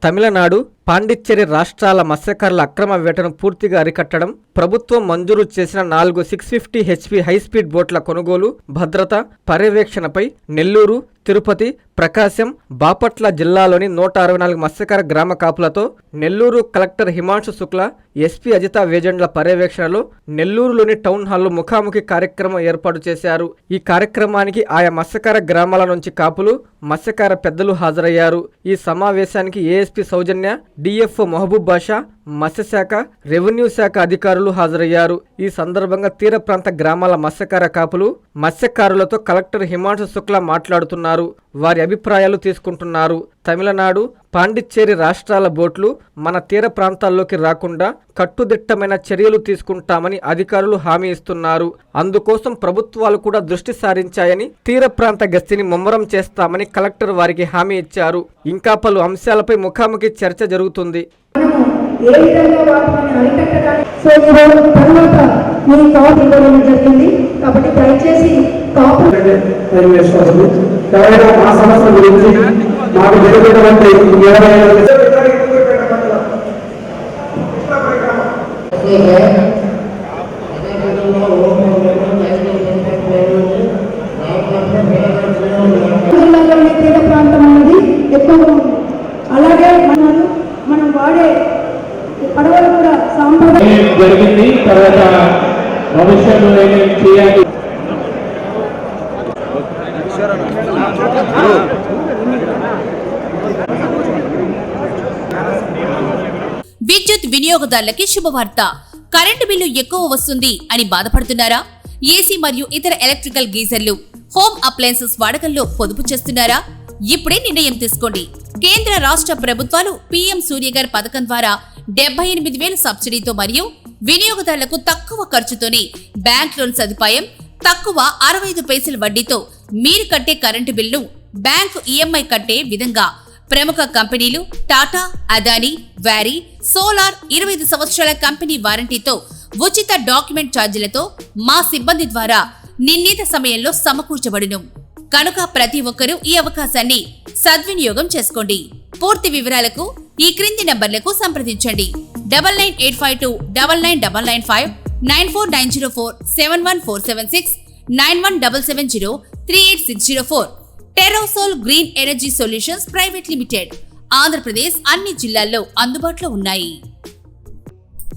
తమిళనాడు, పాండిచ్చేరి రాష్ట్రాల మత్స్యకారుల అక్రమ వేటను పూర్తిగా అరికట్టడం, ప్రభుత్వం మంజూరు చేసిన 4 650 HP హైస్పీడ్ బోట్ల కొనుగోలు, భద్రత, పర్యవేక్షణపై నెల్లూరు, తిరుపతి, ప్రకాశం, బాపట్ల జిల్లాలోని 164 మత్స్యకార గ్రామ కాపులతో నెల్లూరు కలెక్టర్ హిమాంశు శుక్లా, ఎస్పీ అజితా వేజెండ్ల పర్యవేక్షణలో నెల్లూరులోని టౌన్ హాల్లో ముఖాముఖి కార్యక్రమం ఏర్పాటు చేశారు. ఈ కార్యక్రమానికి ఆయా మత్స్యకార గ్రామాల నుంచి కాపులు, మత్స్యకార పెద్దలు హాజరయ్యారు. ఈ సమావేశానికి ఏఎస్పీ సౌజన్య, డిఎఫ్ఓ మహబూబ్ బాషా, మత్స్యశాఖ, రెవెన్యూ శాఖ అధికారులు హాజరయ్యారు. ఈ సందర్భంగా తీర ప్రాంత గ్రామాల మత్స్యకార కాపులు, మత్స్యకారులతో కలెక్టర్ హిమాంశు శుక్లా మాట్లాడుతున్నారు. వారి అభిప్రాయాలు తీసుకుంటున్నారు. తమిళనాడు, పాండిచ్చేరి రాష్ట్రాల బోట్లు మన తీర ప్రాంతాల్లోకి రాకుండా కట్టుదిట్టమైన చర్యలు తీసుకుంటామని అధికారులు హామీ ఇస్తున్నారు. అందుకోసం ప్రభుత్వాలు కూడా దృష్టి సారించాయని, తీర ప్రాంత గస్తీని ముమ్మరం చేస్తామని కలెక్టర్ వారికి హామీ ఇచ్చారు. ఇంకా పలు అంశాలపై ముఖాముఖి చర్చ జరుగుతుంది. కాబట్టి దయచేసి తీర ప్రాంతం అనేది ఎక్కువగా ఉంది. అలాగే మనం వాడే పడవలు కూడా సాంప్రదాయం జరిగింది. తర్వాత భవిష్యత్తులో ఏమేమి చేయాలి. విద్యుత్ వినియోగదారులకి శుభవార్త. కరెంటు బిల్లు ఎక్కువ వస్తుంది అని బాధపడుతున్నారా? ఏసీ మరియు ఇతర ఎలక్ట్రికల్ గీజర్లు, హోమ్ అప్లయన్సెస్ వాడకంలో పొదుపు చేస్తున్నారా? ఇప్పుడే నిర్ణయం తీసుకోండి. కేంద్ర రాష్ట్ర ప్రభుత్వాలు పీఎం సూర్యగర్ పథకం ద్వారా 78,000 సబ్సిడీతో మరియు వినియోగదారులకు తక్కువ ఖర్చుతోనే బ్యాంక్ లోన్ సదుపాయం, తక్కువ 65 పైసల వడ్డీతో మీరు కట్టే కరెంటు బిల్లు బ్యాంకు ఈఎంఐ కట్టే విధంగా ప్రముఖ కంపెనీలు టాటా, అదానీ, వారీ, సోలార్ 25 సంవత్సరాల కంపెనీ వారంటీతో ఉచిత డాక్యుమెంట్ ఛార్జీలతో మా సిబ్బంది ద్వారా నిర్ణీత సమయంలో సమకూర్చబడును. కనుక ప్రతి ఒక్కరూ ఈ అవకాశాన్ని సద్వినియోగం చేసుకోండి. పూర్తి వివరాలకు ఈ క్రింది నంబర్లకు సంప్రదించండి. 9985299995, 9490471476, 9177038604. Terosol green energy solutions private limited, Andhra Pradesh అన్ని జిల్లాల్లో అందుబాటులో ఉన్నాయి.